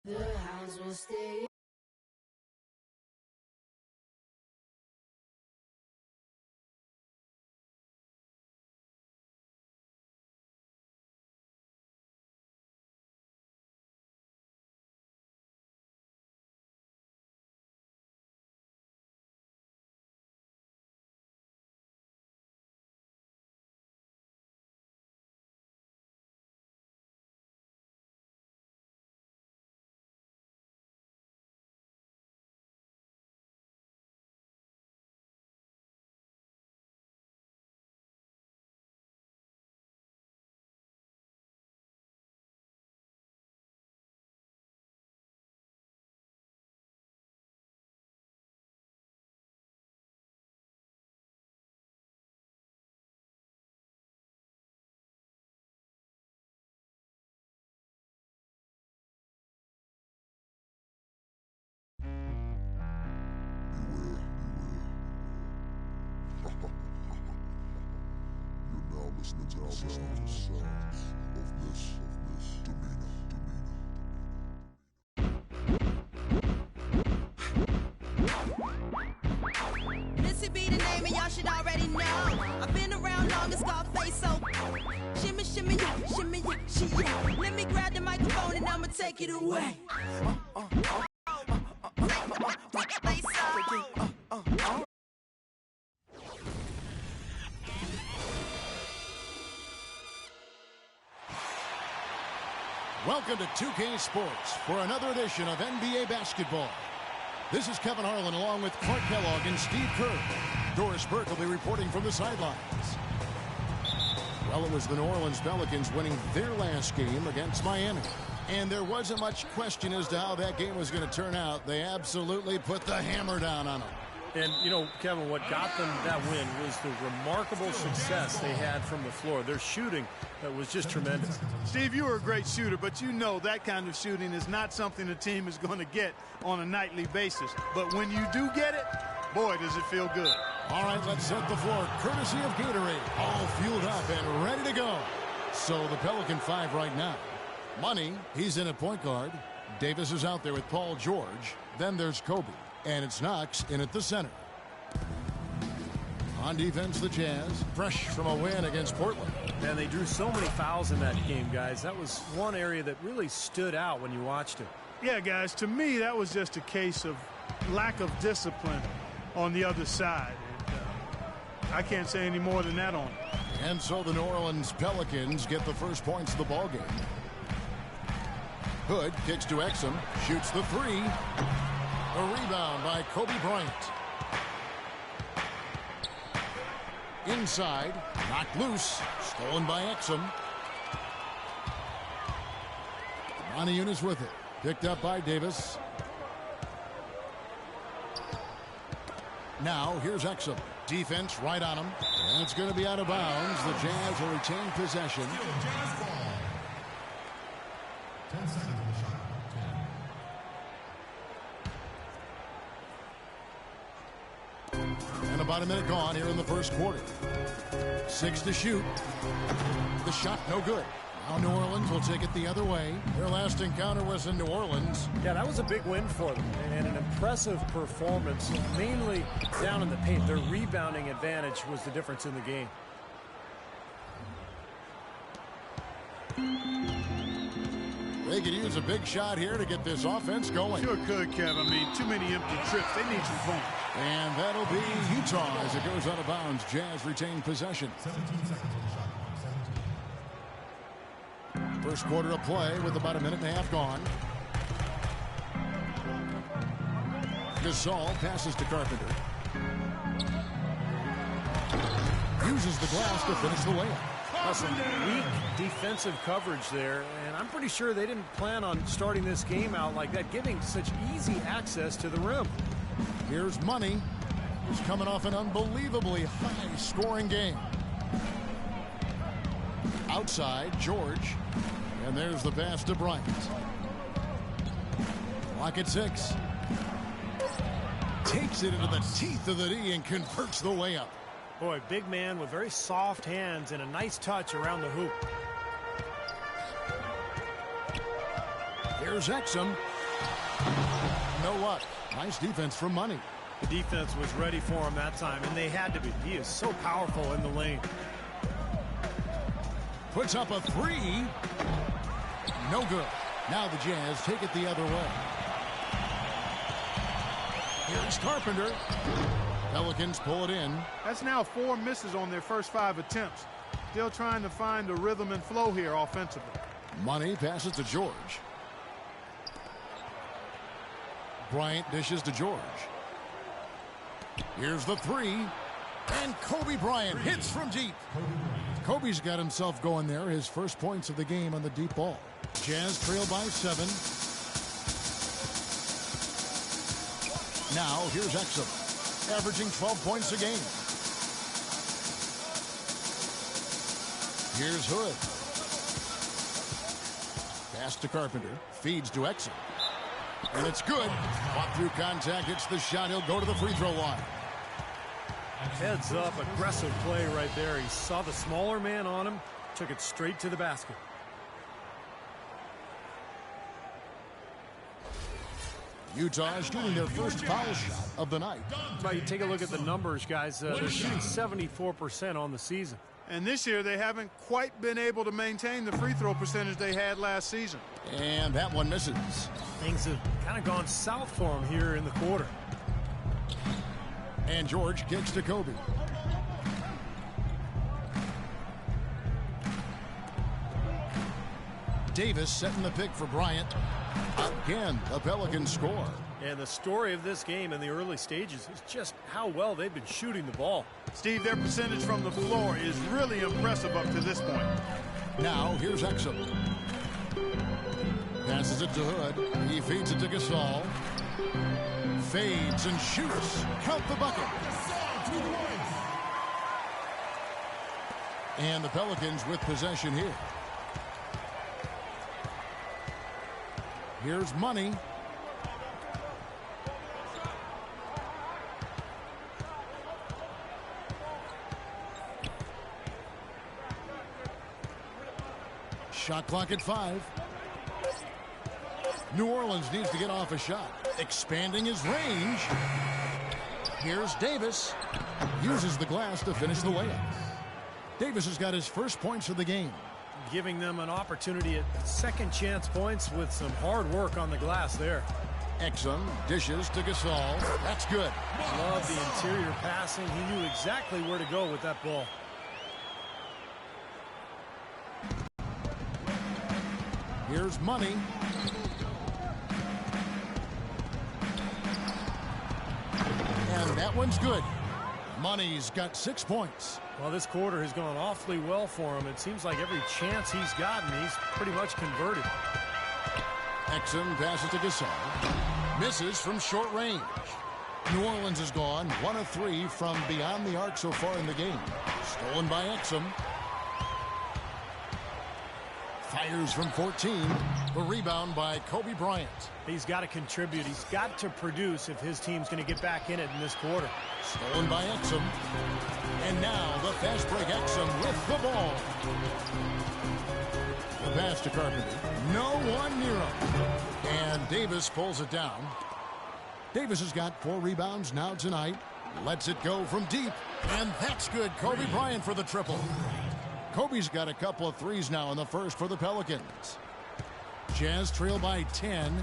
The house will stay. Listening to sounds of Miss Demeanor. Missy be the name and y'all should already know. I've been around long as Scarface, so shimmy, shimmy, yeah, shimmy, yeah, she, yeah. Let me grab the microphone and I'ma take it away. Welcome to 2K Sports for another edition of NBA basketball. This is Kevin Harlan along with Clark Kellogg and Steve Kerr. Doris Burke will be reporting from the sidelines. Well, it was the New Orleans Pelicans winning their last game against Miami. And there wasn't much question as to how that game was going to turn out. They absolutely put the hammer down on them. And, you know, Kevin, what got them that win was the remarkable success they had from the floor. Their shooting was just tremendous. Steve, you are a great shooter, but you know that kind of shooting is not something the team is going to get on a nightly basis. But when you do get it, boy, does it feel good. All right, let's set the floor courtesy of Gatorade. All fueled up and ready to go. So the Pelican 5 right now. Money, he's in at point guard. Davis is out there with Paul George. Then there's Kobe. And it's Knox in at the center. On defense, the Jazz, fresh from a win against Portland. And they drew so many fouls in that game, guys. That was one area that really stood out when you watched it. Yeah, guys, to me, that was just a case of lack of discipline on the other side. And, I can't say any more than that on it. And so the New Orleans Pelicans get the first points of the ballgame. Hood kicks to Exum, shoots the three. A rebound by Kobe Bryant. Inside, knocked loose, stolen by Exum. Moniyun with it, picked up by Davis. Now, here's Exum. Defense right on him, and it's going to be out of bounds. The Jazz will retain possession. 10 seconds on the shot. And about a minute gone here in the first quarter. 6 to shoot. The shot no good. Now New Orleans will take it the other way. Their last encounter was in New Orleans. Yeah, that was a big win for them. And an impressive performance, mainly down in the paint. Their rebounding advantage was the difference in the game. They could use a big shot here to get this offense going. Sure could, Kev. I mean, too many empty trips. They need some points. And that'll be Utah as it goes out of bounds. Jazz retain possession. 17 seconds on the shot. 17. First quarter of play with about a minute and a half gone. Gasol passes to Carpenter. Uses the glass to finish the layup. Some weak defensive coverage there, and I'm pretty sure they didn't plan on starting this game out like that, giving such easy access to the rim. Here's Money, who's coming off an unbelievably high-scoring game. Outside, George, and there's the pass to Bryant. Clock at 6. Takes it into the teeth of the D and converts the layup. Boy, big man with very soft hands and a nice touch around the hoop. Here's Exum. No luck. Nice defense from Money. The defense was ready for him that time, and they had to be. He is so powerful in the lane. Puts up a three. No good. Now the Jazz take it the other way. Here's Carpenter. Pelicans pull it in. That's now 4 misses on their first 5 attempts. Still trying to find the rhythm and flow here offensively. Money passes to George. Bryant dishes to George. Here's the three. And Kobe Bryant hits from deep. Kobe's got himself going there. His first points of the game on the deep ball. Jazz trail by 7. Now here's Exum, averaging 12 points a game. Here's Hood. Pass to Carpenter. Feeds to Exum. And it's good. Fought through contact. Hits the shot. He'll go to the free throw line. Heads up, aggressive play right there. He saw the smaller man on him, took it straight to the basket. Utah is shooting their first foul shot of the night. But you take a look at the numbers, guys. They're shooting 74% on the season. And this year they haven't quite been able to maintain the free throw percentage they had last season. And that one misses. Things have kind of gone south for him here in the quarter. And George kicks to Kobe. Davis setting the pick for Bryant. Again, the Pelicans score. And the story of this game in the early stages is just how well they've been shooting the ball. Steve, their percentage from the floor is really impressive up to this point. Now, here's Exum. Passes it to Hood. He feeds it to Gasol. Fades and shoots. Count the bucket. And the Pelicans with possession here. Here's Money. Shot clock at 5. New Orleans needs to get off a shot. Expanding his range. Here's Davis. Uses the glass to finish the layup. Davis has got his first points of the game. Giving them an opportunity at second chance points with some hard work on the glass there. Exum dishes to Gasol. That's good. Love the interior passing. He knew exactly where to go with that ball. Here's Money. And that one's good. Money's got 6 points. Well, this quarter has gone awfully well for him. It seems like every chance he's gotten, he's pretty much converted. Exum passes to Gasol. Misses from short range. New Orleans has gone 1 of 3 from beyond the arc so far in the game. Stolen by Exum. Fires from 14. The rebound by Kobe Bryant. He's got to contribute. He's got to produce if his team's going to get back in it in this quarter. Stolen by Exum. And now the fast break. Exum with the ball. The pass to Carpenter. No one near him. And Davis pulls it down. Davis has got 4 rebounds now tonight. Lets it go from deep. And that's good. Kobe Bryant for the triple. Kobe's got a couple of threes now in the first for the Pelicans. Jazz trail by 10.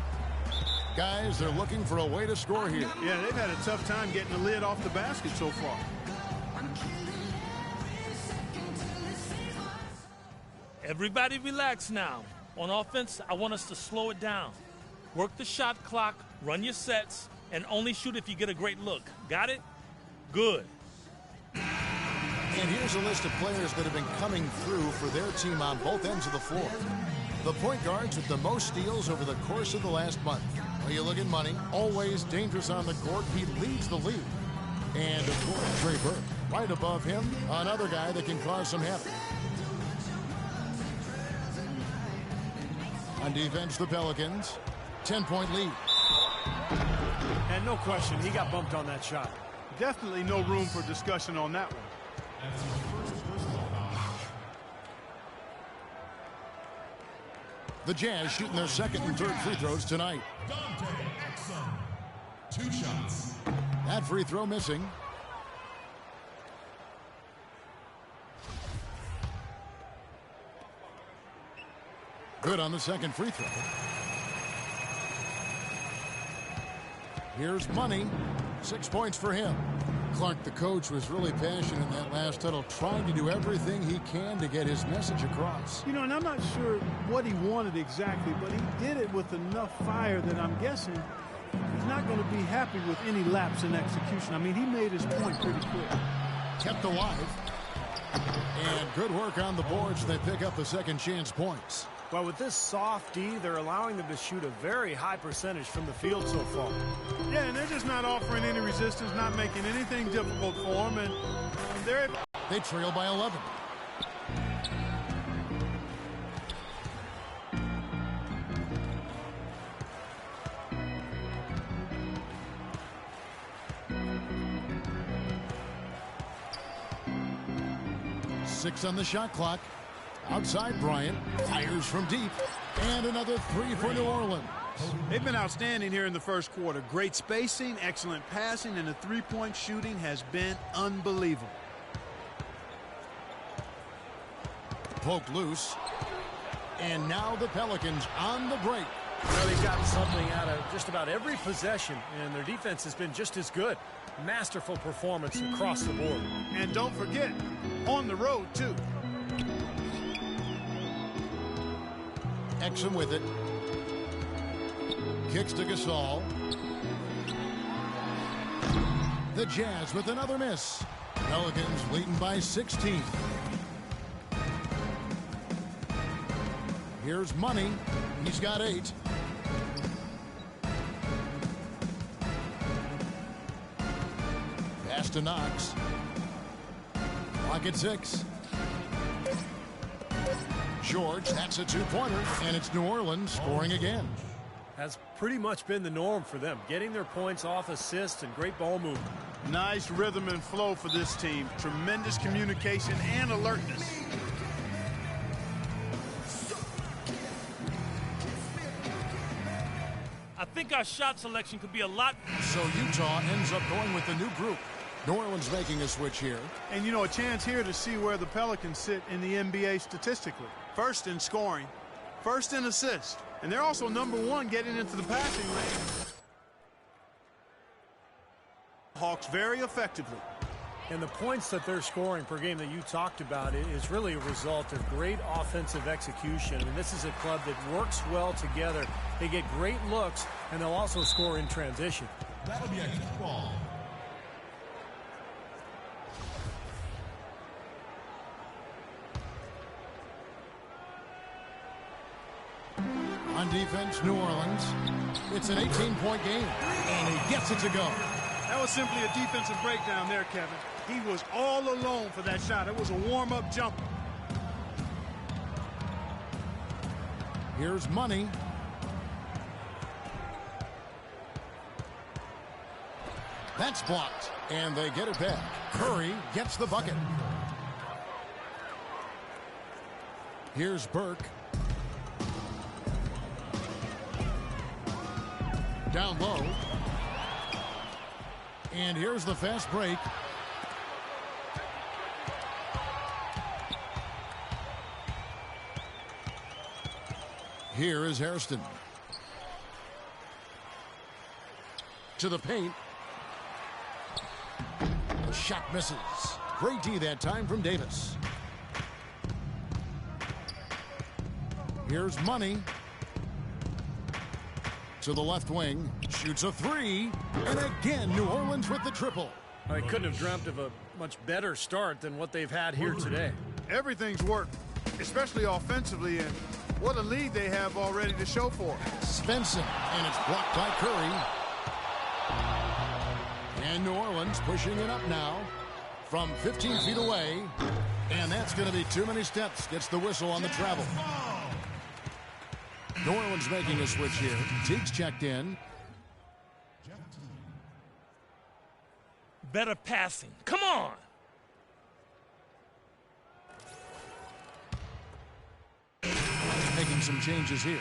Guys, they're looking for a way to score here. Yeah, they've had a tough time getting the lid off the basket so far. Everybody relax now. On offense, I want us to slow it down. Work the shot clock, run your sets, and only shoot if you get a great look. Got it? Good. And here's a list of players that have been coming through for their team on both ends of the floor. The point guards with the most steals over the course of the last month. Well, you look at Money, always dangerous on the court. He leads the league. And, of course, Trey Burke. Right above him, another guy that can cause some havoc. On defense, the Pelicans. 10-point lead. And no question, he got bumped on that shot. Definitely no room for discussion on that one. The Jazz shooting their second and third free throws tonight. Dante Exum. 2 shots. That free throw missing. Good on the second free throw. Here's Money. 6 points for him. Clark, the coach, was really passionate in that last huddle, trying to do everything he can to get his message across. You know, and I'm not sure what he wanted exactly, but he did it with enough fire that I'm guessing he's not going to be happy with any lapse in execution. I mean, he made his point pretty quick. Kept alive. And good work on the boards. They pick up the second chance points. Well, with this soft D, they're allowing them to shoot a very high percentage from the field so far. Yeah, and they're just not offering any resistance, not making anything difficult for them, and they trail by 11. Six on the shot clock. Outside, Bryant fires from deep, and another three for New Orleans. They've been outstanding here in the first quarter. Great spacing, excellent passing, and the three-point shooting has been unbelievable. Poked loose, and now the Pelicans on the break. Well, they've gotten something out of just about every possession, and their defense has been just as good. Masterful performance across the board. And don't forget, on the road, too. Exum with it. Kicks to Gasol. The Jazz with another miss. Pelicans leading by 16. Here's Money. He's got 8. Pass to Knox. Clock at 6. George, that's a two-pointer, and it's New Orleans scoring again. Has pretty much been the norm for them, getting their points off assists and great ball movement. Nice rhythm and flow for this team. Tremendous communication and alertness. I think our shot selection could be a lot. So Utah ends up going with the new group. New Orleans making a switch here. And, you know, a chance here to see where the Pelicans sit in the NBA statistically. First in scoring, first in assists, and they're also #1 getting into the passing lane. Hawks very effectively. And the points that they're scoring per game that you talked about is really a result of great offensive execution. I mean, this is a club that works well together. They get great looks, and they'll also score in transition. That'll be a kick ball. On defense, New Orleans. It's an 18-point game, and he gets it to go. That was simply a defensive breakdown there, Kevin. He was all alone for that shot. It was a warm-up jumper. Here's Money. That's blocked, and they get it back. Curry gets the bucket. Here's Burke. Down low. And here's the fast break. Here is Hairston. To the paint. The shot misses. Great D that time from Davis. Here's Money. To the left wing, shoots a three, and again New Orleans with the triple. I couldn't have dreamt of a much better start than what they've had here today. Everything's worked, especially offensively, and what a lead they have already to show for it. Svensson, and it's blocked by Curry. And New Orleans pushing it up now from 15 feet away, and that's going to be too many steps. Gets the whistle on the travel. New Orleans making a switch here. Teague's checked in. Better passing. Come on. making some changes here.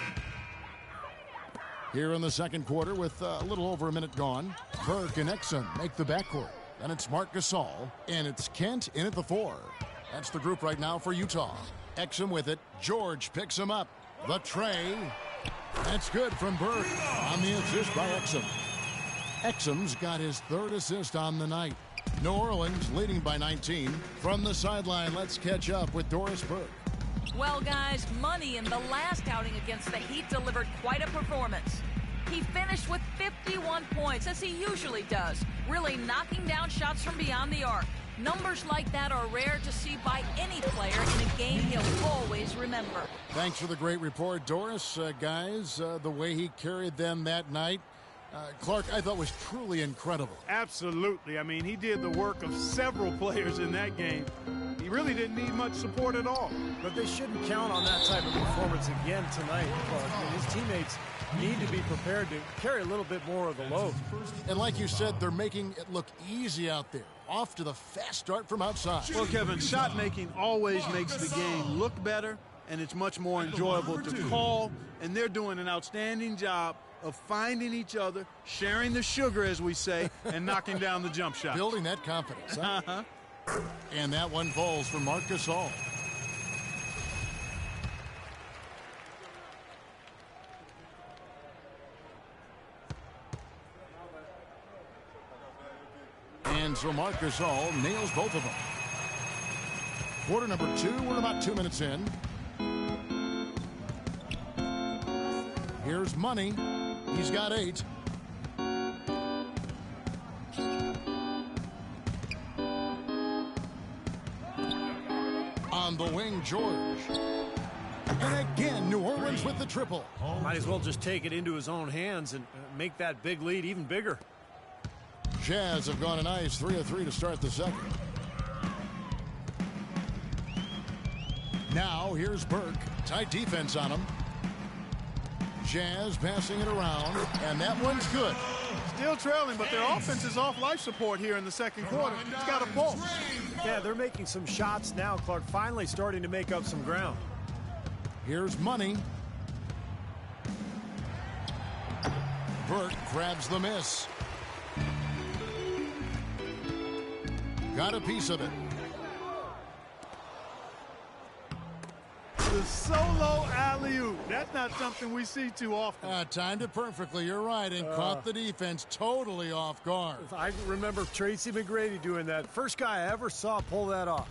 Here in the second quarter with a little over a minute gone, Burke and Exum make the backcourt. Then it's Marc Gasol, and it's Kent in at the 4. That's the group right now for Utah. Exum with it. George picks him up. The tray. That's good from Burke on the assist by Exum. Exum's got his 3rd assist on the night. New Orleans leading by 19. From the sideline, let's catch up with Doris Burke. Well, guys, Money in the last outing against the Heat delivered quite a performance. He finished with 51 points, as he usually does, really knocking down shots from beyond the arc. Numbers like that are rare to see by any player in a game he'll always remember. Thanks for the great report, Doris. Guys, the way he carried them that night, Clark, I thought was truly incredible. Absolutely. I mean, he did the work of several players in that game. He really didn't need much support at all. But they shouldn't count on that type of performance again tonight, Clark. I mean, his teammates need to be prepared to carry a little bit more of the load. And like you said, they're making it look easy out there. Off to the fast start from outside. Well, Kevin, shot making always makes the game look better, and it's much more enjoyable to call, and they're doing an outstanding job of finding each other, sharing the sugar, as we say, and knocking down the jump shot. Building that confidence. Huh? And that one falls for Marc Gasol. And so Marc Gasol nails both of them. Quarter number 2, we're about 2 minutes in. Here's Money. He's got 8. On the wing, George. And again, New Orleans with the triple. Might as well just take it into his own hands and make that big lead even bigger. Jazz have gone a nice 3 of 3 to start the second. Now here's Burke. Tight defense on him. Jazz passing it around, and that one's good. Still trailing, but their offense is off life support here in the second quarter. It's got a pulse. Yeah, they're making some shots now, Clark, finally starting to make up some ground. Here's Money. Burke grabs the miss. Got a piece of it. The solo alley-oop. That's not something we see too often. Timed it perfectly. You're right, and caught the defense totally off guard. I remember Tracy McGrady doing that. First guy I ever saw pull that off.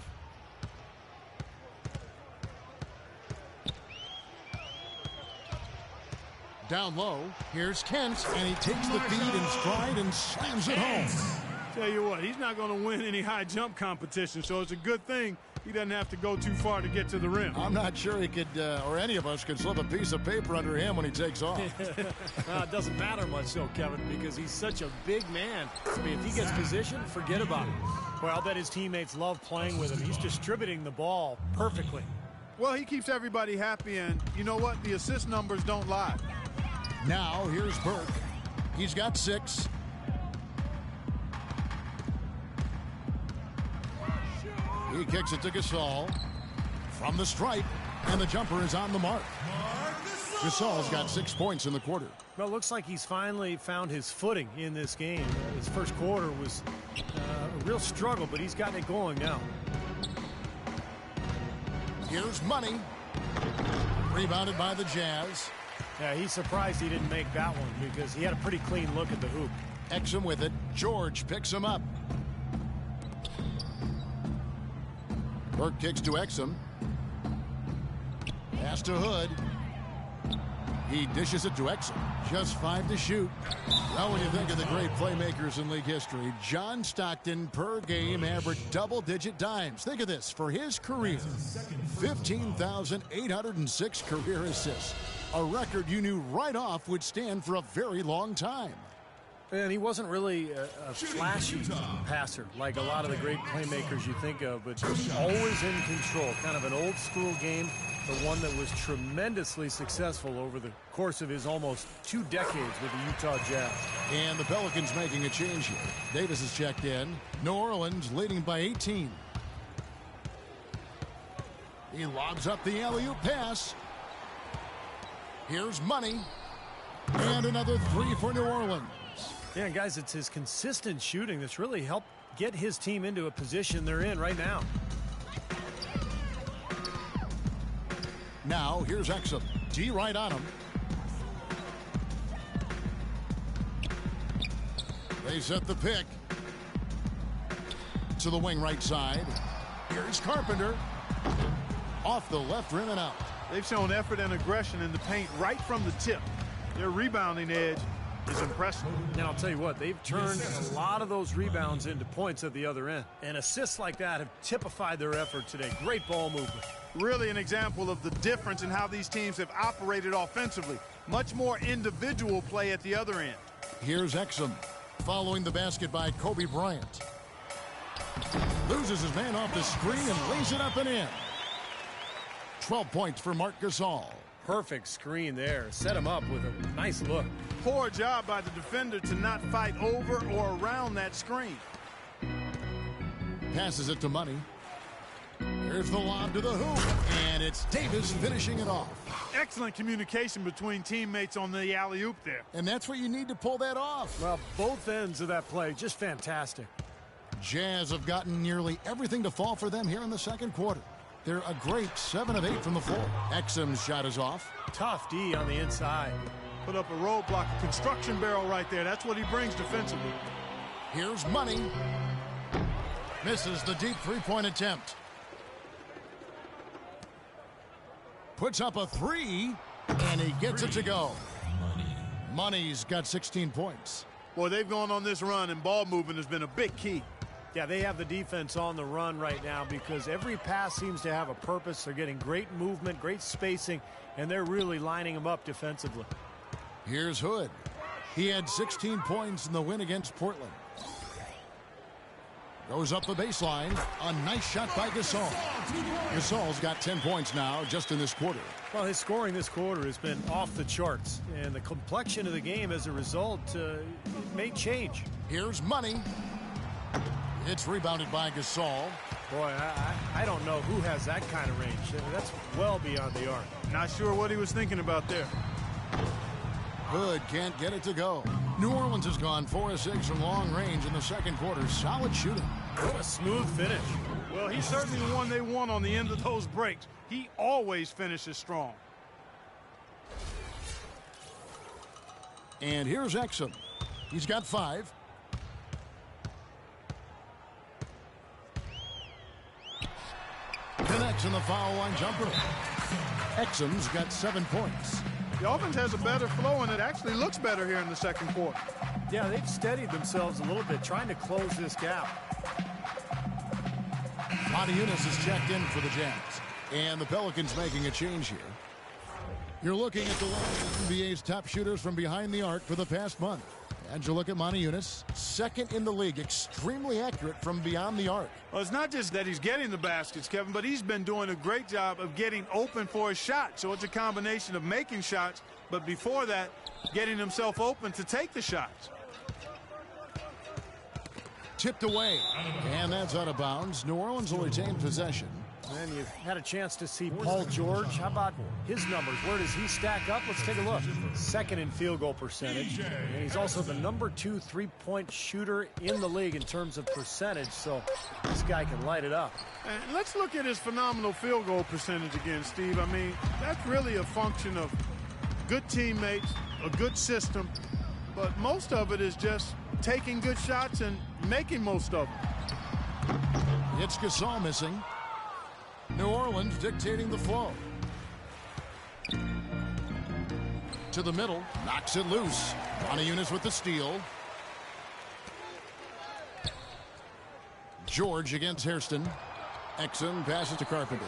Down low, here's Kent, and he takes the feed in stride and slams it home. Tell you what, he's not going to win any high jump competition, so it's a good thing he doesn't have to go too far to get to the rim. I'm not sure he could, or any of us could slip a piece of paper under him when he takes off. It doesn't matter much, though, Kevin, because he's such a big man. I mean, if he gets positioned, forget about it. Well, I'll bet his teammates love playing with him. He's distributing the ball perfectly. Well, he keeps everybody happy, and you know what? The assist numbers don't lie. Now, here's Burke. He's got 6. He kicks it to Gasol from the stripe, and the jumper is on the mark. Gasol's got 6 points in the quarter. Well, it looks like he's finally found his footing in this game. His first quarter was a real struggle, but he's gotten it going now. Here's Money. Rebounded by the Jazz. Yeah, he's surprised he didn't make that one because he had a pretty clean look at the hoop. Exum with it. George picks him up. Burke kicks to Exum. Pass to Hood. He dishes it to Exum. Just 5 to shoot. Now when you think of the great playmakers in league history, John Stockton per game averaged double-digit dimes. Think of this. For his career, 15,806 career assists. A record you knew right off would stand for a very long time. And he wasn't really a flashy passer like a lot of the great playmakers you think of, but just always in control. Kind of an old school game, but one that was tremendously successful over the course of his almost 2 decades with the Utah Jazz. And the Pelicans making a change here. Davis is checked in. New Orleans leading by 18. He lobs up the alley-oop pass. Here's money. And another three for New Orleans. Yeah, and guys, it's his consistent shooting that's really helped get his team into a position they're in right now. Now, here's Exum. D right on him. They set the pick. To the wing right side. Here's Carpenter. Off the left rim and out. They've shown effort and aggression in the paint right from the tip. Their rebounding edge is impressive. And I'll tell you what, they've turned a lot of those rebounds into points at the other end. And assists like that have typified their effort today. Great ball movement. Really an example of the difference in how these teams have operated offensively. Much more individual play at the other end. Here's Exum. Following the basket by Kobe Bryant. Loses his man off the screen and lays it up and in. 12 points for Marc Gasol. Perfect screen there. Set him up with a nice look. Poor job by the defender to not fight over or around that screen. Passes it to Money. Here's the lob to the hoop. And it's Davis finishing it off. Excellent communication between teammates on the alley-oop there. And that's what you need to pull that off. Well, both ends of that play, just fantastic. Jazz have gotten nearly everything to fall for them here in the second quarter. They're a great 7 of 8 from the floor. Exum's shot is off. Tough D on the inside. Put up a roadblock, a construction barrel right there. That's what he brings defensively. Here's Money. Misses the deep three-point attempt. Puts up a three, and he gets it to go. Money's got 16 points. Boy, they've gone on this run, and ball movement has been a big key. Yeah, they have the defense on the run right now because every pass seems to have a purpose. They're getting great movement, great spacing, and they're really lining them up defensively. Here's Hood. He had 16 points in the win against Portland. Goes up the baseline. A nice shot by Gasol. Gasol's got 10 points now just in this quarter. Well, his scoring this quarter has been off the charts, and the complexion of the game as a result it may change. Here's Money. It's rebounded by Gasol. Boy, I don't know who has that kind of range. That's well beyond the arc. Not sure what he was thinking about there. Hood can't get it to go. New Orleans has gone 4 of 6 from long range in the second quarter. Solid shooting. What a smooth finish. Well, he's certainly the one they want on the end of those breaks. He always finishes strong. And here's Exum. He's got 5. Connects in the foul line jumper. Exum's got 7 points. The offense has a better flow, and it actually looks better here in the second quarter. Yeah, they've steadied themselves a little bit, trying to close this gap. Montejunas is checked in for the Jazz. And the Pelicans making a change here. You're looking at the NBA's top shooters from behind the arc for the past month. And you look at Montejunas, second in the league, extremely accurate from beyond the arc. Well, it's not just that he's getting the baskets, Kevin, but he's been doing a great job of getting open for a shot. So it's a combination of making shots, but before that, getting himself open to take the shots. Tipped away, and that's out of bounds. New Orleans will retain possession. And you've had a chance to see Paul George. How about his numbers? Where does he stack up? Let's take a look. Second in field goal percentage. And he's also the number 2 3-point shooter in the league in terms of percentage. So this guy can light it up. And let's look at his phenomenal field goal percentage again, Steve. I mean, that's really a function of good teammates, a good system. But most of it is just taking good shots and making most of them. It's Gasol missing. New Orleans dictating the flow. To the middle, knocks it loose. Montejunas with the steal. George against Hairston. Exum passes to Carpenter.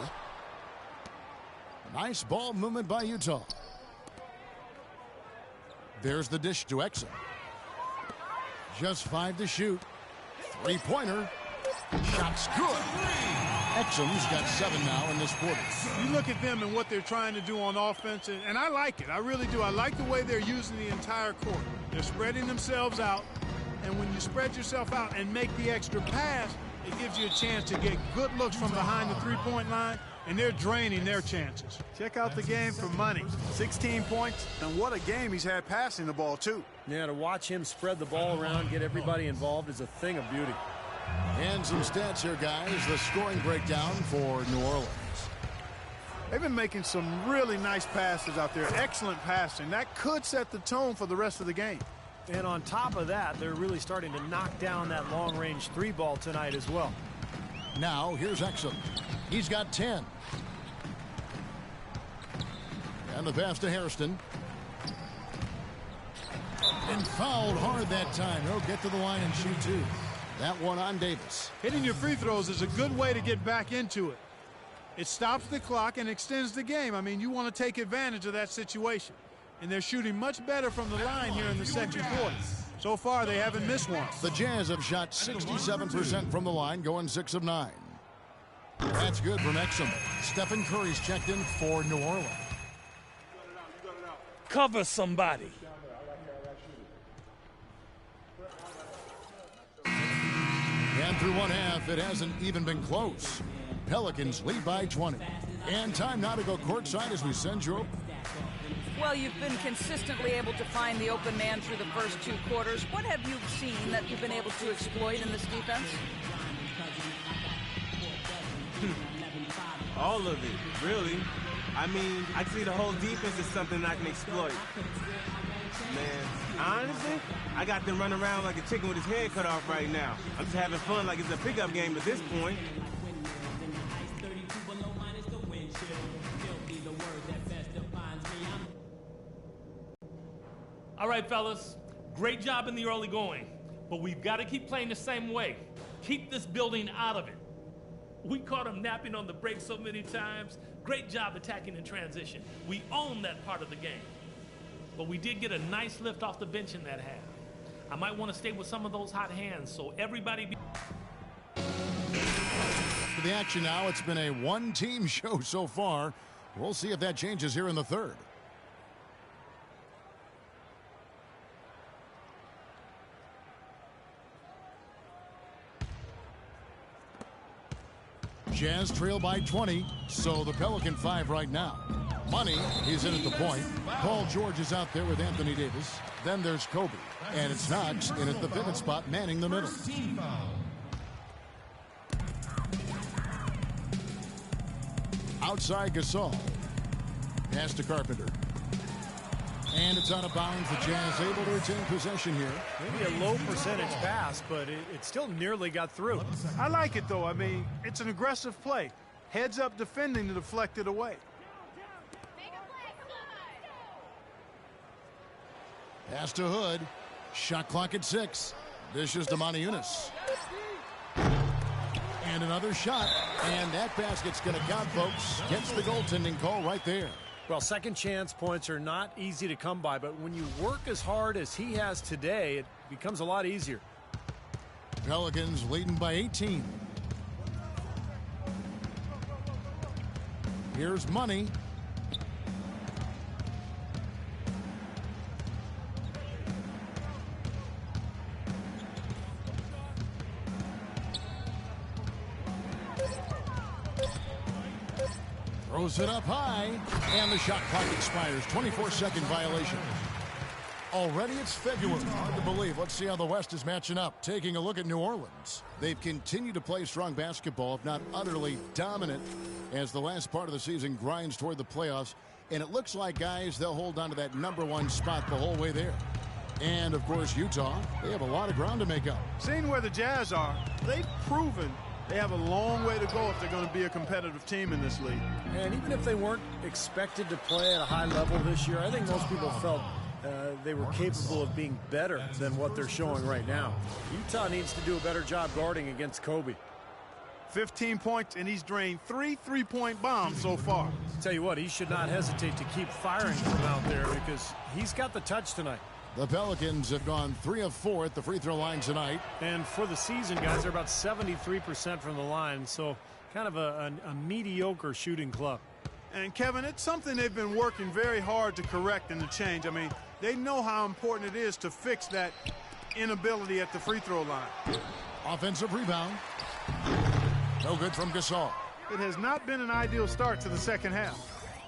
Nice ball movement by Utah. There's the dish to Exum. Just 5 to shoot. 3-pointer. Shot's good. Exum's got 7 now in this quarter. You look at them and what they're trying to do on offense, and I like it. I really do. I like the way they're using the entire court. They're spreading themselves out, and when you spread yourself out and make the extra pass, it gives you a chance to get good looks from behind the three-point line and they're draining their chances. Check out the game for money. 16 points, and what a game he's had passing the ball, too. Yeah, to watch him spread the ball around, get everybody involved is a thing of beauty. And some stats here, guys. The scoring breakdown for New Orleans. They've been making some really nice passes out there. Excellent passing. That could set the tone for the rest of the game. And on top of that, they're really starting to knock down that long-range three ball tonight as well. Now, here's Exum. He's got 10. And the pass to Hairston. And fouled hard that time. He'll get to the line and shoot two. That one on Davis. Hitting your free throws is a good way to get back into it. It stops the clock and extends the game. I mean, you want to take advantage of that situation. And they're shooting much better from the line here in the second quarter. So far, they haven't missed one. The Jazz have shot 67% from the line, going 6 of 9. That's good from Exum. Stephen Curry's checked in for New Orleans. Cover somebody. And through one half, it hasn't even been close. Pelicans lead by 20. And time now to go courtside as we send you. Well, you've been consistently able to find the open man through the first two quarters. What have you seen that you've been able to exploit in this defense? All of it, really. I mean, I see the whole defense is something I can exploit. Man, honestly, I got them running around like a chicken with his head cut off right now. I'm just having fun like it's a pickup game at this point. All right, fellas, great job in the early going, but we've got to keep playing the same way. Keep this building out of it. We caught them napping on the break so many times. Great job attacking in transition. We own that part of the game. But we did get a nice lift off the bench in that half. I might want to stay with some of those hot hands, so everybody For the action now, it's been a one-team show so far. We'll see if that changes here in the third. Jazz trail by 20, so the Pelican 5 right now. Money, he's in at the point. Paul George is out there with Anthony Davis. Then there's Kobe. And it's Knox in at the pivot spot, manning the middle. Outside Gasol. Pass to Carpenter. And it's out of bounds. The Jazz able to retain possession here. Maybe a low percentage pass, but it still nearly got through. I like it, though. I mean, it's an aggressive play. Heads up defending to deflect it away. Pass to Hood. Shot clock at 6. Dishes to Moniunas. And another shot. And that basket's going to count, folks. Gets the goaltending call right there. Well, second chance points are not easy to come by, but when you work as hard as he has today, it becomes a lot easier. Pelicans leading by 18. Here's Money. Throws it up high, and the shot clock expires. 24-second violation. Already it's February. Hard to believe. Let's see how the West is matching up. Taking a look at New Orleans. They've continued to play strong basketball, if not utterly dominant, as the last part of the season grinds toward the playoffs. And it looks like, guys, they'll hold on to that #1 spot the whole way there. And, of course, Utah, they have a lot of ground to make up. Seeing where the Jazz are, they've proven they have a long way to go if they're going to be a competitive team in this league. And even if they weren't expected to play at a high level this year, I think most people felt they were capable of being better than what they're showing right now. Utah needs to do a better job guarding against Kobe. 15 points, and he's drained 3 3-point bombs so far. Tell you what, he should not hesitate to keep firing from out there because he's got the touch tonight. The Pelicans have gone 3 of 4 at the free throw line tonight. And for the season, guys, they're about 73% from the line, so kind of a mediocre shooting club. And, Kevin, it's something they've been working very hard to correct and to change. I mean, they know how important it is to fix that inability at the free throw line. Offensive rebound. No good from Gasol. It has not been an ideal start to the second half.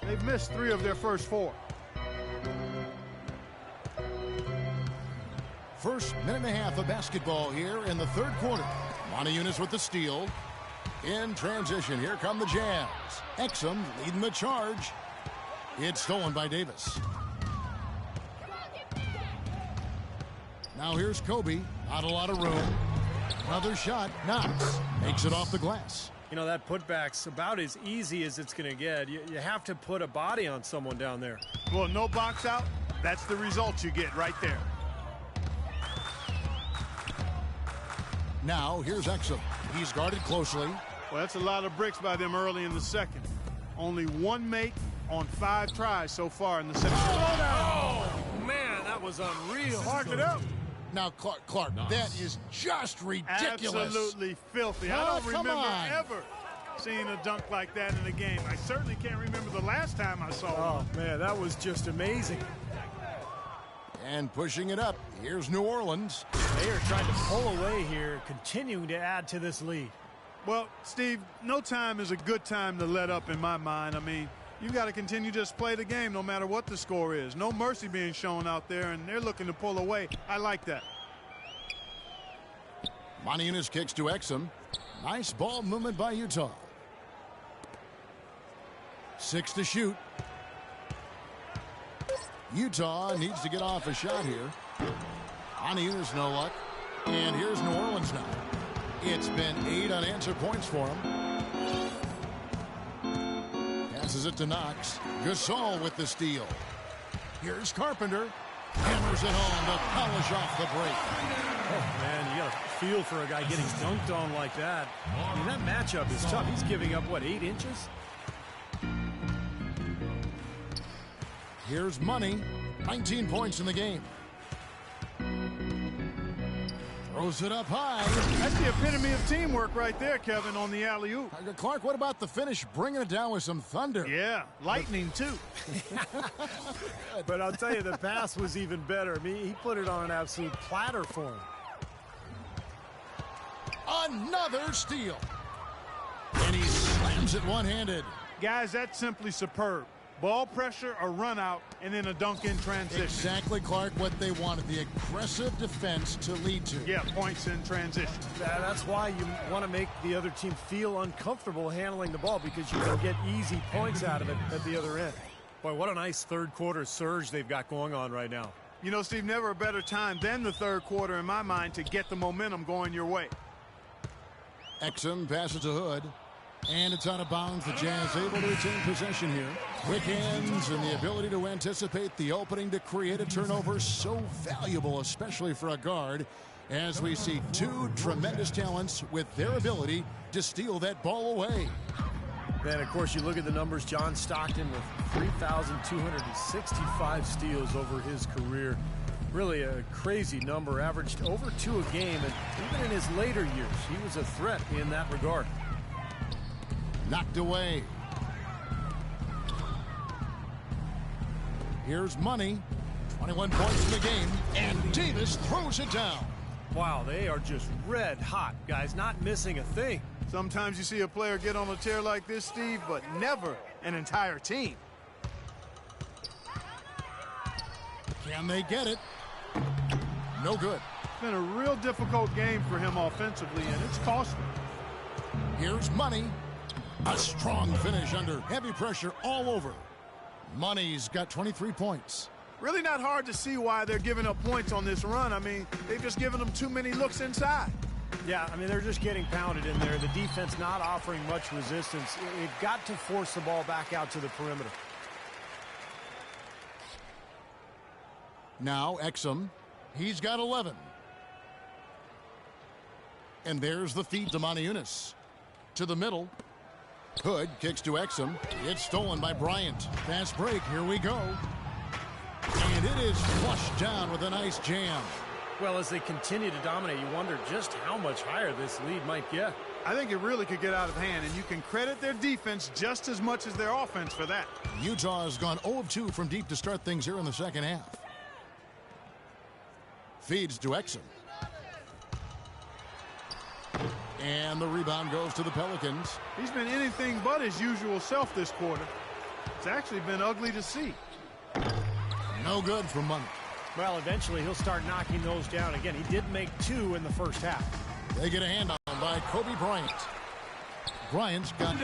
They've missed 3 of their first 4. First minute and a half of basketball here in the third quarter. Montezunis with the steal. In transition, here come the Jazz. Exum leading the charge. It's stolen by Davis. Now here's Kobe. Not a lot of room. Another shot. Knox makes it off the glass. You know, that putback's about as easy as it's going to get. You have to put a body on someone down there. Well, no box out. That's the result you get right there. Now here's Exum. He's guarded closely. Well, that's a lot of bricks by them early in the second. Only 1 make on 5 tries so far in the second. Oh, man, that was unreal. Mark it up. Now, Clark, that is just ridiculous. Absolutely filthy. I don't remember ever seeing a dunk like that in a game. I certainly can't remember the last time I saw one. Oh, man, that was just amazing. And pushing it up, here's New Orleans. They are trying to pull away here, continuing to add to this lead. Well, Steve, no time is a good time to let up in my mind. I mean, you got to continue to just play the game no matter what the score is. No mercy being shown out there, and they're looking to pull away. I like that. Montezunis kicks to Exum. Nice ball movement by Utah. 6 to shoot. Utah needs to get off a shot here. Montezunis no luck. And here's New Orleans now. It's been 8 unanswered points for him. Passes it to Knox. Gasol with the steal. Here's Carpenter. Hammers it home to polish off the break. Oh, man, you got to feel for a guy getting dunked on like that. I mean, that matchup is tough. He's giving up, what, 8 inches? Here's Money. 19 points in the game. Throws it up high. That's the epitome of teamwork right there, Kevin, on the alley-oop. Clark, what about the finish? Bringing it down with some thunder. Yeah, lightning, too. But I'll tell you, the pass was even better. I mean, he put it on an absolute platter for him. Another steal. And he slams it one-handed. Guys, that's simply superb. Ball pressure, a run out, and then a dunk in transition. Exactly, Clark, what they wanted. The aggressive defense to lead to. Yeah, points in transition. That's why you want to make the other team feel uncomfortable handling the ball, because you can get easy points out of it at the other end. Boy, what a nice third quarter surge they've got going on right now. You know, Steve, never a better time than the third quarter in my mind to get the momentum going your way. Exum passes to Hood. And it's out of bounds. The Jazz able to retain possession here. Quick hands and the ability to anticipate the opening to create a turnover. So valuable, especially for a guard, as we see 2 tremendous talents with their ability to steal that ball away. Then, of course, you look at the numbers. John Stockton with 3,265 steals over his career. Really a crazy number, averaged over 2 a game. And even in his later years, he was a threat in that regard. Knocked away. Here's Money. 21 points in the game. And Davis throws it down. Wow, they are just red hot, guys. Not missing a thing. Sometimes you see a player get on a tear like this, Steve, but never an entire team. Can they get it? No good. It's been a real difficult game for him offensively, and it's costly. Here's Money. A strong finish under heavy pressure all over. Money's got 23 points. Really not hard to see why they're giving up points on this run. I mean, they've just given them too many looks inside. Yeah, I mean, they're just getting pounded in there. The defense not offering much resistance. They've got to force the ball back out to the perimeter. Now Exum. He's got 11. And there's the feed to Montezunis. To the middle. Hood kicks to Exum. It's stolen by Bryant. Fast break. Here we go. And it is flushed down with a nice jam. Well, as they continue to dominate, you wonder just how much higher this lead might get. I think it really could get out of hand, and you can credit their defense just as much as their offense for that. Utah has gone 0 of 2 from deep to start things here in the second half. Feeds to Exum. And the rebound goes to the Pelicans. He's been anything but his usual self this quarter. It's actually been ugly to see. No good for Money. Well, eventually he'll start knocking those down. Again, he did make 2 in the first half. They get a hand on by Kobe Bryant. Bryant's got...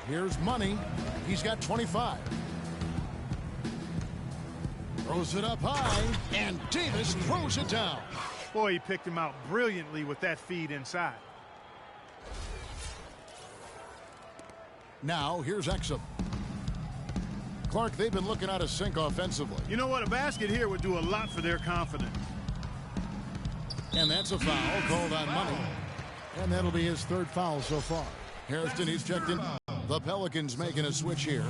Here's Money. He's got 25. Throws it up high, and Davis throws it down. Boy, he picked him out brilliantly with that feed inside. Now, here's Exum. Clark, they've been looking out of sync offensively. You know what? A basket here would do a lot for their confidence. And that's a foul called on Money. And that'll be his 3rd foul so far. Harrison, he's checked in. The Pelicans making a switch here.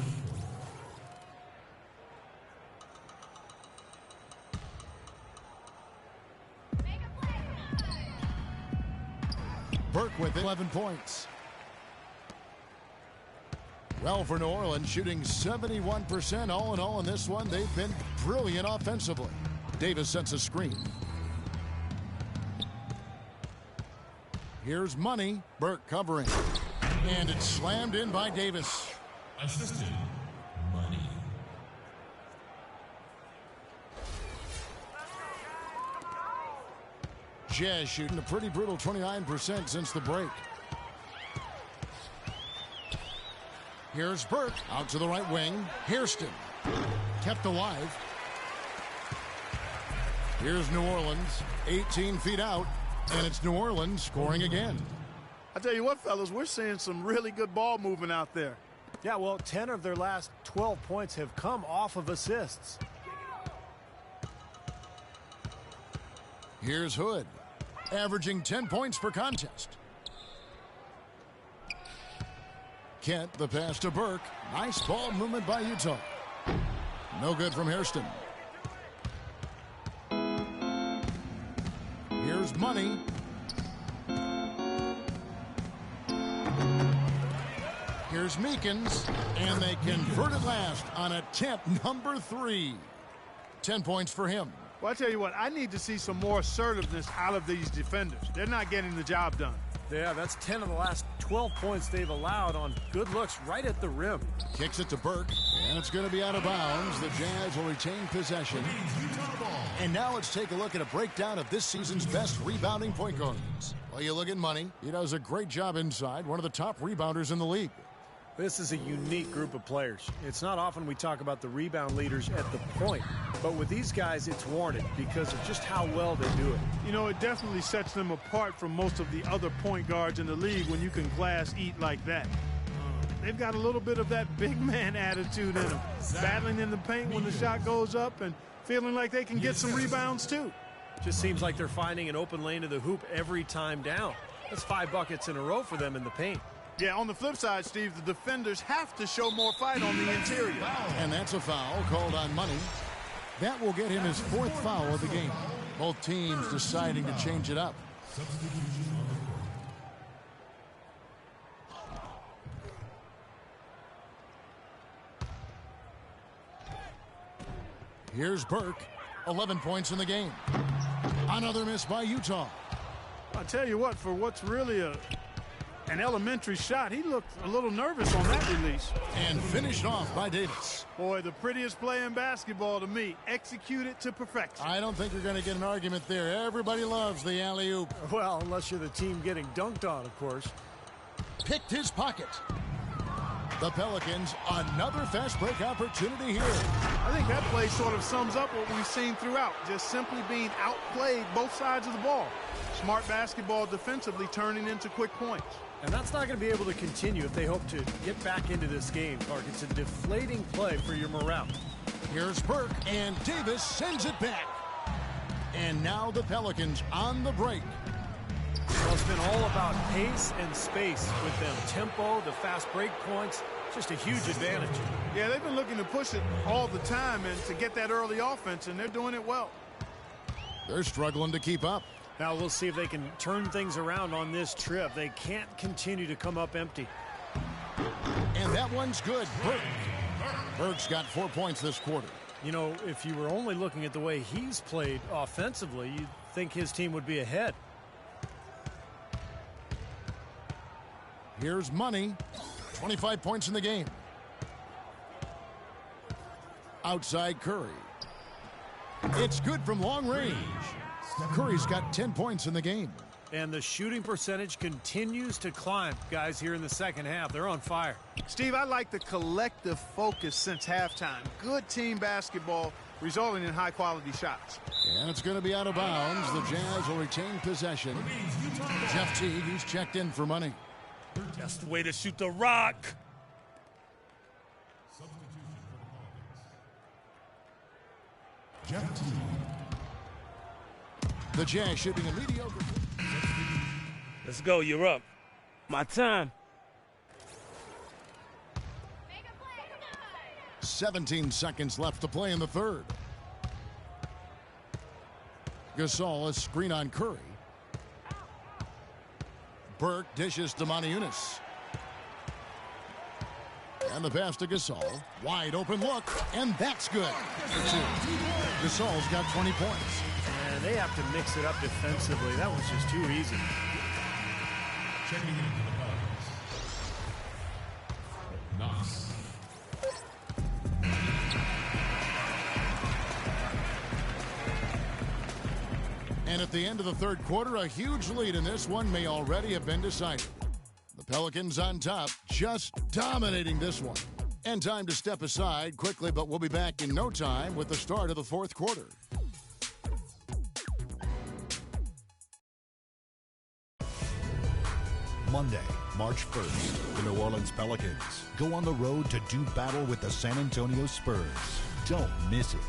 Burke with 11 points. Well, for New Orleans, shooting 71% all in all in this one. They've been brilliant offensively. Davis sets a screen. Here's Money. Burke covering. And it's slammed in by Davis. Assisted Money. Jazz shooting a pretty brutal 29% since the break. Here's Burke out to the right wing. Hairston kept alive. Here's New Orleans 18 feet out, and it's New Orleans scoring again. I tell you what, fellas, we're seeing some really good ball movement out there. Yeah, well, 10 of their last 12 points have come off of assists. Here's Hood, averaging 10 points per contest. Kent, the pass to Burke. Nice ball movement by Utah. No good from Hairston. Here's Money. Here's Meekins, and they convert it last on attempt number 3. 10 points for him. Well, I tell you what, I need to see some more assertiveness out of these defenders. They're not getting the job done. Yeah, that's 10 of the last 12 points they've allowed on good looks right at the rim. Kicks it to Burke, and it's going to be out of bounds. The Jazz will retain possession. And now let's take a look at a breakdown of this season's best rebounding point guards. Well, you look at Money. He does a great job inside, one of the top rebounders in the league. This is a unique group of players. It's not often we talk about the rebound leaders at the point, but with these guys, it's warranted because of just how well they do it. You know, it definitely sets them apart from most of the other point guards in the league when you can glass eat like that. They've got a little bit of that big man attitude in them, battling in the paint when the shot goes up and feeling like they can get some rebounds too. Just seems like they're finding an open lane to the hoop every time down. That's 5 buckets in a row for them in the paint. Yeah, on the flip side, Steve, the defenders have to show more fight on the interior. And that's a foul called on Money. That will get him his 4th foul of the game. Both teams deciding to change it up. Here's Burke, 11 points in the game. Another miss by Utah. I'll tell you what, for what's really an elementary shot, he looked a little nervous on that release. And finished off by Davis. Boy, the prettiest play in basketball to me. Executed to perfection. I don't think you're going to get an argument there. Everybody loves the alley-oop. Well, unless you're the team getting dunked on, of course. Picked his pocket. The Pelicans, another fast break opportunity here. I think that play sort of sums up what we've seen throughout. Just simply being outplayed both sides of the ball. Smart basketball defensively turning into quick points. And that's not going to be able to continue if they hope to get back into this game, Clark. It's a deflating play for your morale. Here's Burke, and Davis sends it back. And now the Pelicans on the break. Well, it's been all about pace and space with them. Tempo, the fast break points, just a huge advantage. Yeah, they've been looking to push it all the time and to get that early offense, and they're doing it well. They're struggling to keep up. Now we'll see if they can turn things around on this trip. They can't continue to come up empty. And that one's good. Burke's got 4 points this quarter. You know, if you were only looking at the way he's played offensively, you'd think his team would be ahead. Here's Money. 25 points in the game. Outside Curry. It's good from long range. Curry's got 10 points in the game. And the shooting percentage continues to climb, guys, here in the second half. They're on fire. Steve, I like the collective focus since halftime. Good team basketball resulting in high-quality shots. And it's going to be out of bounds. The Jazz will retain possession. Jeff Teague, he's checked in for Money. That's the way to shoot the rock. Jeff Teague. The Jazz shooting a mediocre. Let's go. You're up. My time. 17 seconds left to play in the third. Gasol, a screen on Curry. Burke dishes to Moniunas. And the pass to Gasol. Wide open look, and that's good. Gasol's got 20 points. And they have to mix it up defensively. That was just too easy. Checking into the Pelicans. Knox. And at the end of the third quarter, a huge lead in this one may already have been decided. The Pelicans on top, just dominating this one. And time to step aside quickly, but we'll be back in no time with the start of the fourth quarter. Monday, March 1st, the New Orleans Pelicans go on the road to do battle with the San Antonio Spurs. Don't miss it.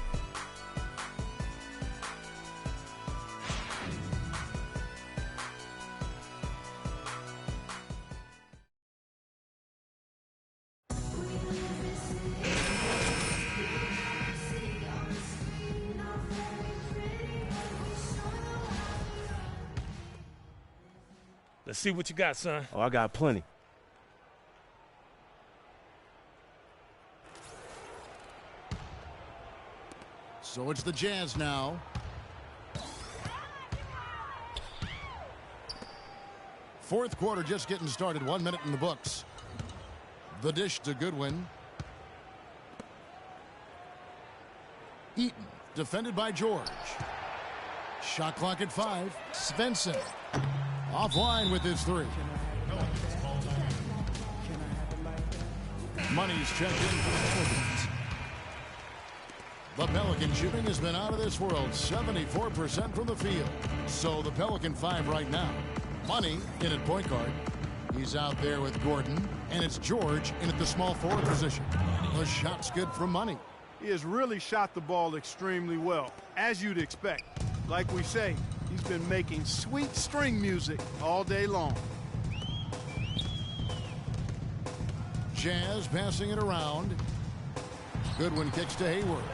Let's see what you got, son. Oh, I got plenty. So it's the Jazz now. Fourth quarter just getting started. 1 minute in the books. The dish to Goodwin. Eaton, defended by George. Shot clock at 5. Svensson. Offline with his three. Money's checked in for the Pelicans. The Pelican shooting has been out of this world. 74% from the field. So the Pelican 5 right now. Money in at point guard. He's out there with Gordon. And it's George in at the small forward position. The shot's good from Money. He has really shot the ball extremely well, as you'd expect. Like we say, he's been making sweet string music all day long. Jazz passing it around. Goodwin kicks to Hayward.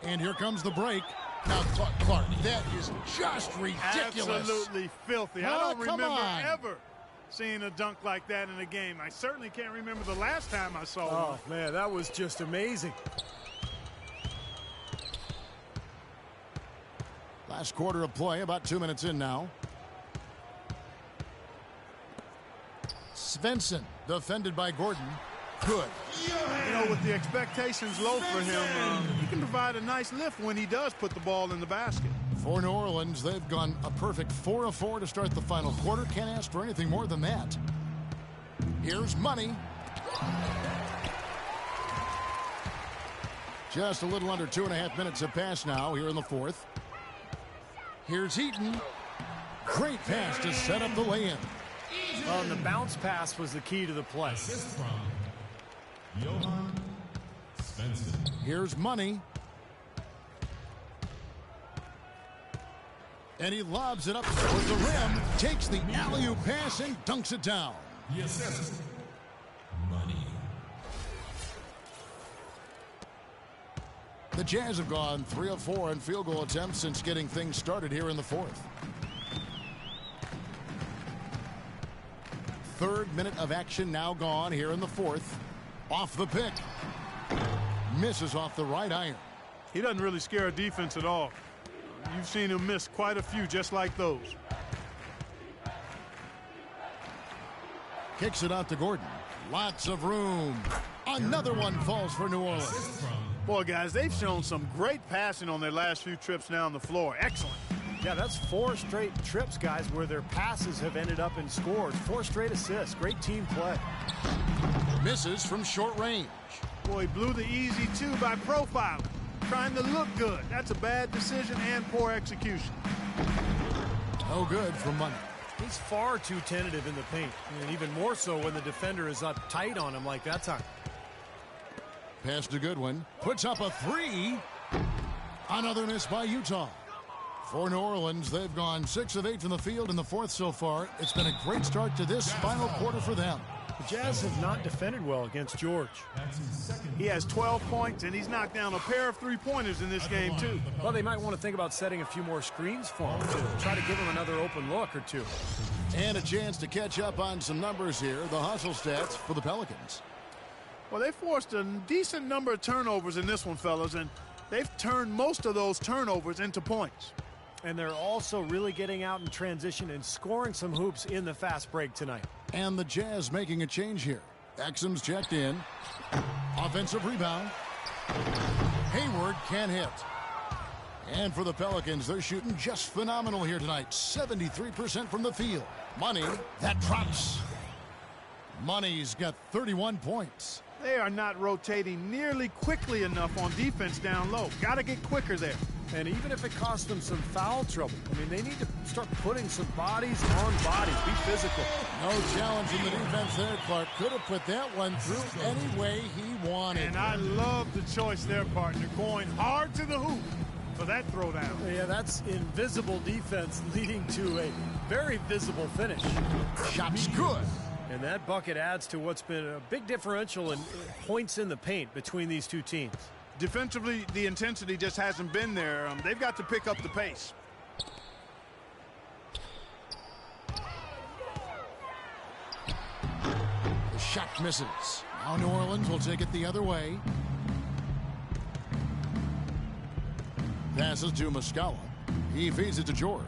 And here comes the break. Now, Clark, that is just ridiculous. Absolutely filthy. I Oh, don't come remember on. ever seeing a dunk like that in a game. I certainly can't remember the last time I saw one. Oh, man, that was just amazing. Last quarter of play, about 2 minutes in now. Svensson, defended by Gordon. Good. You know, with the expectations low for him, he can provide a nice lift when he does put the ball in the basket. For New Orleans, they've gone a perfect 4 of 4 to start the final quarter. Can't ask for anything more than that. Here's Money. Just a little under 2.5 minutes have passed now here in the fourth. Here's Eaton. Great pass to set up the lay-in. Well, and the bounce pass was the key to the play. Assist from Johan Svensson. Here's Money. And he lobs it up toward the rim, takes the alley-oop pass and dunks it down. The assist. Money. The Jazz have gone 3 of 4 in field goal attempts since getting things started here in the fourth. Third minute of action now gone here in the fourth. Off the pick. misses off the right iron. He doesn't really scare a defense at all. You've seen him miss quite a few just like those. Kicks it out to Gordon. Lots of room. Another one falls for New Orleans. Boy, guys, they've shown some great passing on their last few trips down the floor. Excellent. Yeah, that's 4 straight trips, guys, where their passes have ended up in scores. 4 straight assists. Great team play. Misses from short range. Boy, he blew the easy 2 by profiling. Trying to look good. That's a bad decision and poor execution. No good from Money. He's far too tentative in the paint, and even more so when the defender is up tight on him like that time. Pass to Goodwin. Puts up a 3. Another miss by Utah. For New Orleans, they've gone 6 of 8 from the field in the 4th so far. It's been a great start to this final quarter for them. The Jazz have not defended well against George. He has 12 points, and he's knocked down a pair of 3-pointers in this game, too. Well, they might want to think about setting a few more screens for him to try to give him another open look or two. And a chance to catch up on some numbers here. The hustle stats for the Pelicans. Well, they forced a decent number of turnovers in this one, fellas, and they've turned most of those turnovers into points. And they're also really getting out in transition and scoring some hoops in the fast break tonight. And the Jazz making a change here. Exum's checked in. Offensive rebound. Hayward can't hit. And for the Pelicans, they're shooting just phenomenal here tonight. 73% from the field. Money, that drops. Money's got 31 points. They are not rotating nearly quickly enough on defense down low. Got to get quicker there. And even if it costs them some foul trouble, I mean, they need to start putting some bodies on bodies. Be physical. No challenge in the defense there, Clark. Could have put that one through any way he wanted. And I love the choice there, partner. Going hard to the hoop for that throwdown. Yeah, that's invisible defense leading to a very visible finish. Shot's good. And that bucket adds to what's been a big differential in points in the paint between these two teams. Defensively, the intensity just hasn't been there. They've got to pick up the pace. The shot misses. Now New Orleans will take it the other way. Passes to Muscala. He feeds it to George.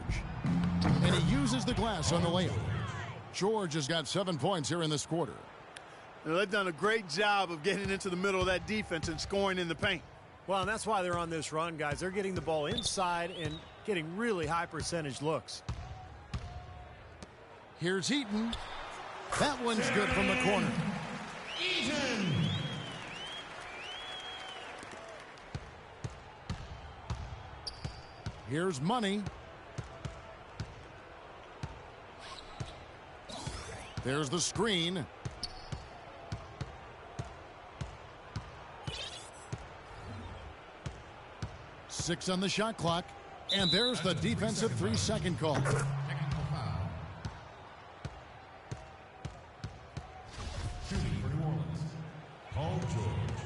And he uses the glass on the layup. George has got 7 points here in this quarter. Now, they've done a great job of getting into the middle of that defense and scoring in the paint. Well, and that's why they're on this run, guys. They're getting the ball inside and getting really high percentage looks. Here's Eaton. That one's good from the corner. Eaton. Here's Money. There's the screen. Six on the shot clock. And there's the defensive 3-second call. Technical foul. Shooting for New Orleans. Paul George.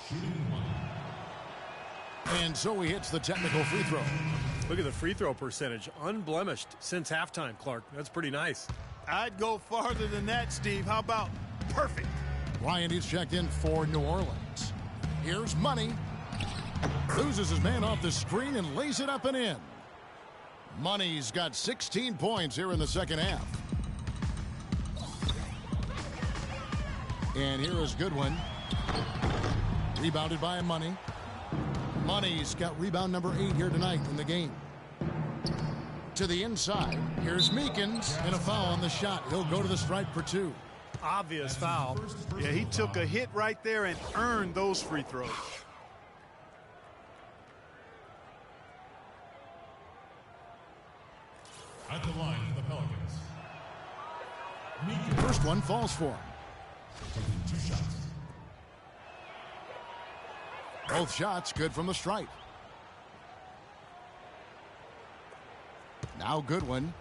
Shooting 1. And so he hits the technical free throw. Look at the free throw percentage. Unblemished since halftime, Clark. That's pretty nice. I'd go farther than that, Steve. How about perfect? Ryan is checked in for New Orleans. Here's Money. Loses his man off the screen and lays it up and in. Money's got 16 points here in the second half. And here is Goodwin. Rebounded by Money. Money's got rebound number 8 here tonight in the game. To the inside. Here's Meekins and a foul on the shot. He'll go to the stripe for 2. Obvious foul. Yeah, he took a hit right there and earned those free throws. At the line for the Pelicans. Meekins. First one falls for him. Taking 2 shots. Both shots good from the stripe. Now Goodwin.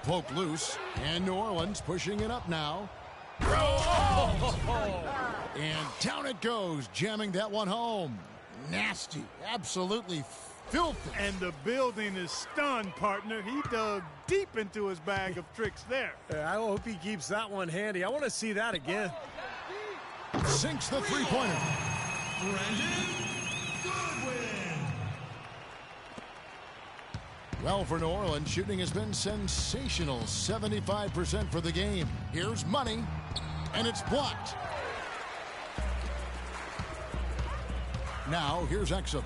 Poke loose. And New Orleans pushing it up now. And down it goes, jamming that one home. Nasty. Absolutely filthy. And the building is stunned, partner. He dug deep into his bag of tricks there. I hope he keeps that one handy. I want to see that again. Sinks the three-pointer. Well, for New Orleans, shooting has been sensational. 75% for the game. Here's money, and it's blocked. Now, here's Exum.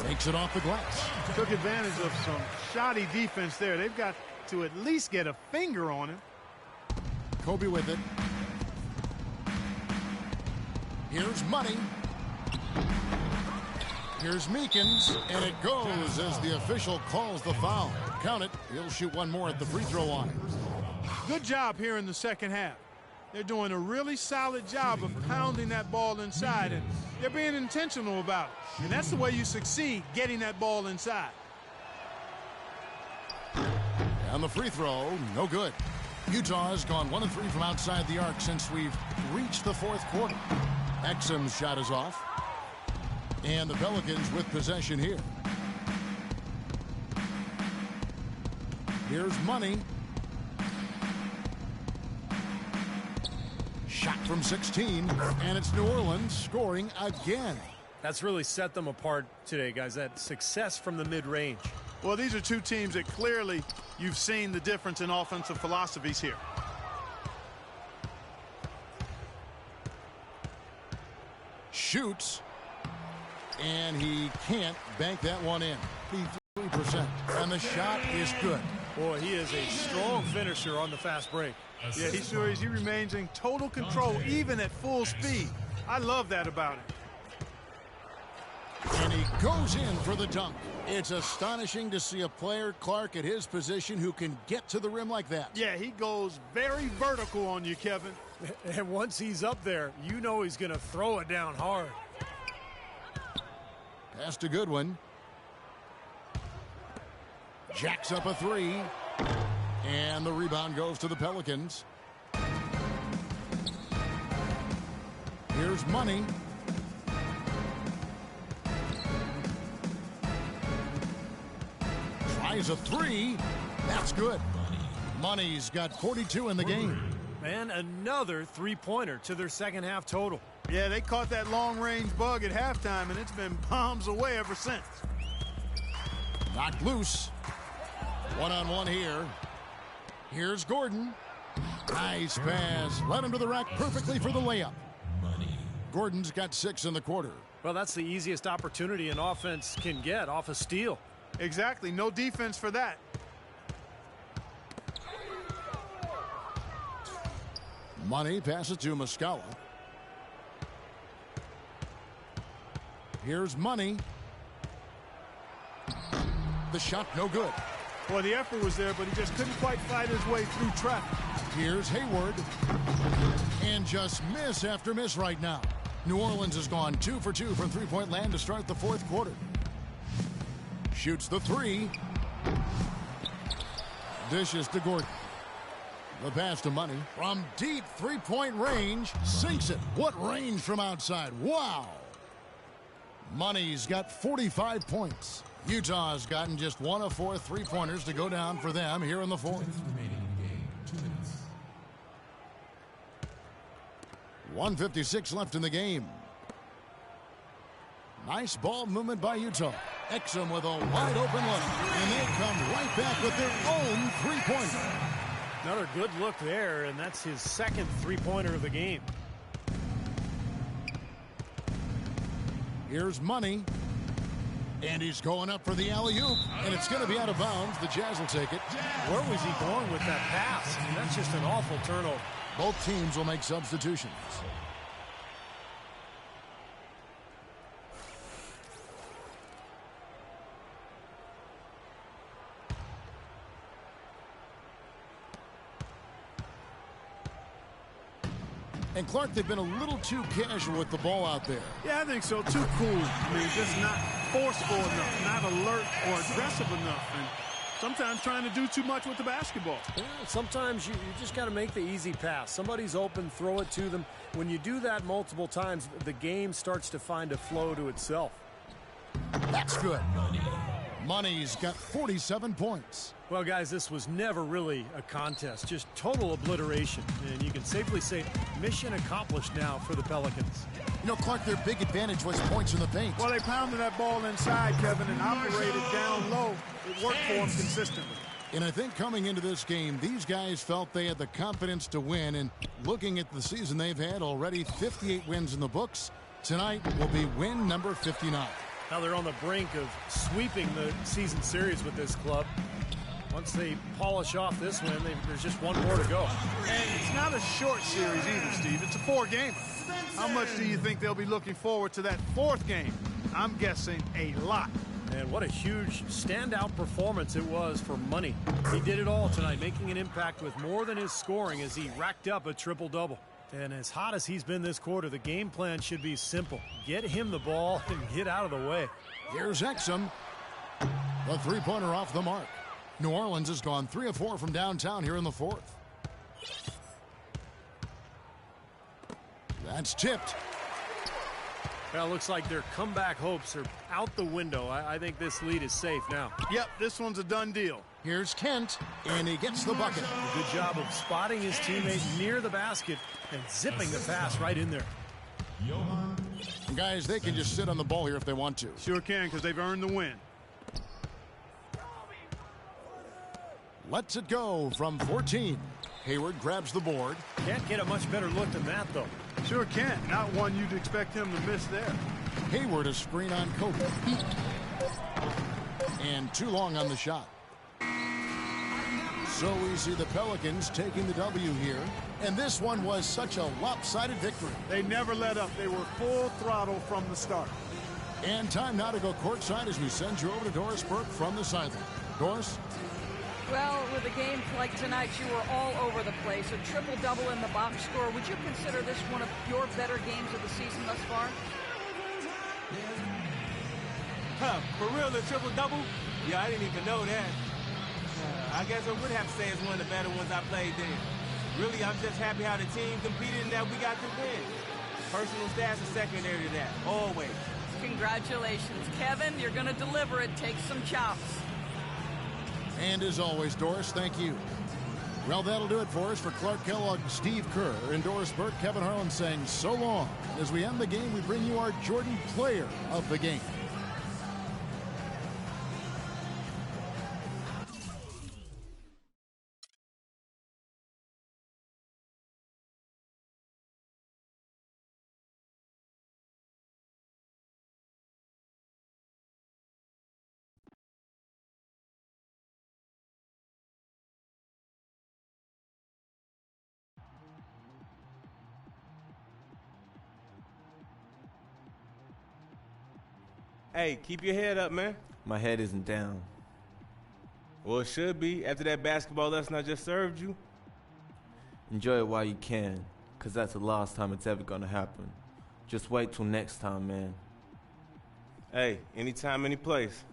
Takes it off the glass. Took advantage of some shoddy defense there. They've got to at least get a finger on him. Kobe with it. Here's money. Here's Meekins, and it goes as the official calls the foul. Count it. He'll shoot one more at the free throw line. Good job here in the second half. They're doing a really solid job of pounding that ball inside, and they're being intentional about it. And that's the way you succeed, getting that ball inside. And the free throw, no good. Utah has gone 1 of 3 from outside the arc since we've reached the fourth quarter. Exum's shot is off. And the Pelicans with possession here. Here's money. Shot from 16, and it's New Orleans scoring again. That's really set them apart today, guys. That success from the mid-range. Well, these are two teams that clearly you've seen the difference in offensive philosophies here. Shoots, and he can't bank that one in. 53%, and the shot is good. Boy, he is a strong finisher on the fast break. Yeah, he sure is. He remains in total control, even at full speed. I love that about him. And he goes in for the dunk. It's astonishing to see a player, Clark, at his position who can get to the rim like that. Yeah, he goes very vertical on you, Kevin. And once he's up there, you know he's going to throw it down hard. Pass to Goodwin. Jacks up a three. And the rebound goes to the Pelicans. Here's money. Tries a three. That's good. Money's got 42 in the game. Man, another three-pointer to their second half total. Yeah, they caught that long-range bug at halftime, and it's been bombs away ever since. Knocked loose. One-on-one here. Here's Gordon. Nice pass. Led him to the rack perfectly for the layup. Gordon's got 6 in the quarter. Well, that's the easiest opportunity an offense can get off a steal. Exactly. No defense for that. Money passes to Muscala. Here's Money. The shot no good. Well, the effort was there, but he just couldn't quite fight his way through traffic. Here's Hayward. And just miss after miss right now. New Orleans has gone 2 for 2 from three-point land to start the fourth quarter. Shoots the three. Dishes to Gordon. The pass to Money. From deep three-point range. Sinks it. What range from outside. Wow. Money's got 45 points. Utah's gotten just 1 of 4 three-pointers to go down for them here in the fourth. 1:56 left in the game. Nice ball movement by Utah. Exum with a wide open look. And they come right back with their own three-pointer. Another good look there, and that's his second three-pointer of the game. Here's Money. And he's going up for the alley-oop. And it's going to be out of bounds. The Jazz will take it. Where was he going with that pass? I mean, that's just an awful turnover. Both teams will make substitutions. And Clark, they've been a little too casual with the ball out there. Yeah, I think so. Too cool. I mean, just not forceful enough, not alert or aggressive enough, and sometimes trying to do too much with the basketball. Yeah, sometimes you just got to make the easy pass. Somebody's open, throw it to them. When you do that multiple times, the game starts to find a flow to itself. That's good. Money's got 47 points. Well, guys, this was never really a contest, just total obliteration. And you can safely say mission accomplished now for the Pelicans. You know, Clark, their big advantage was points in the paint. Well, they pounded that ball inside, Kevin, and operated down low. It worked for them consistently. And I think coming into this game, these guys felt they had the confidence to win. And looking at the season they've had, already 58 wins in the books. Tonight will be win number 59. Now they're on the brink of sweeping the season series with this club. Once they polish off this win, there's just one more to go. And it's not a short series either, Steve. It's a 4-gamer. How much do you think they'll be looking forward to that 4th game? I'm guessing a lot. And what a huge standout performance it was for Money. He did it all tonight, making an impact with more than his scoring as he racked up a triple-double. And as hot as he's been this quarter, the game plan should be simple. Get him the ball and get out of the way. Here's Exum. The three-pointer off the mark. New Orleans has gone 3 of 4 from downtown here in the 4th. That's tipped. Well, it looks like their comeback hopes are out the window. I think this lead is safe now. Yep, this one's a done deal. Here's Kent, and he gets the bucket. A good job of spotting his teammate near the basket and zipping the pass right in there. Guys, they can just sit on the ball here if they want to. Sure can, because they've earned the win. Lets it go from 14. Hayward grabs the board. Can't get a much better look than that, though. Sure can't. Not one you'd expect him to miss there. Hayward, a screen on Kobe. And too long on the shot. So we see the Pelicans taking the W here. And this one was such a lopsided victory. They never let up. They were full throttle from the start. And time now to go courtside as we send you over to Doris Burke from the sideline. Doris? Well, with a game like tonight, you were all over the place. A triple-double in the box score. Would you consider this one of your better games of the season thus far? For real, the triple-double? Yeah, I didn't even know that. I guess I would have to say it's one of the better ones I played then. Really, I'm just happy how the team competed and that we got the win. Personal stats are secondary to that, always. Congratulations, Kevin. You're going to deliver it. Take some chops. And as always, Doris, thank you. Well, that'll do it for us. For Clark Kellogg, Steve Kerr, and Doris Burke, Kevin Harlan saying so long. As we end the game, we bring you our Jordan Player of the Game. Hey, keep your head up, man. My head isn't down. Well, it should be after that basketball lesson I just served you. Enjoy it while you can, because that's the last time it's ever gonna happen. Just wait till next time, man. Hey, anytime, any place.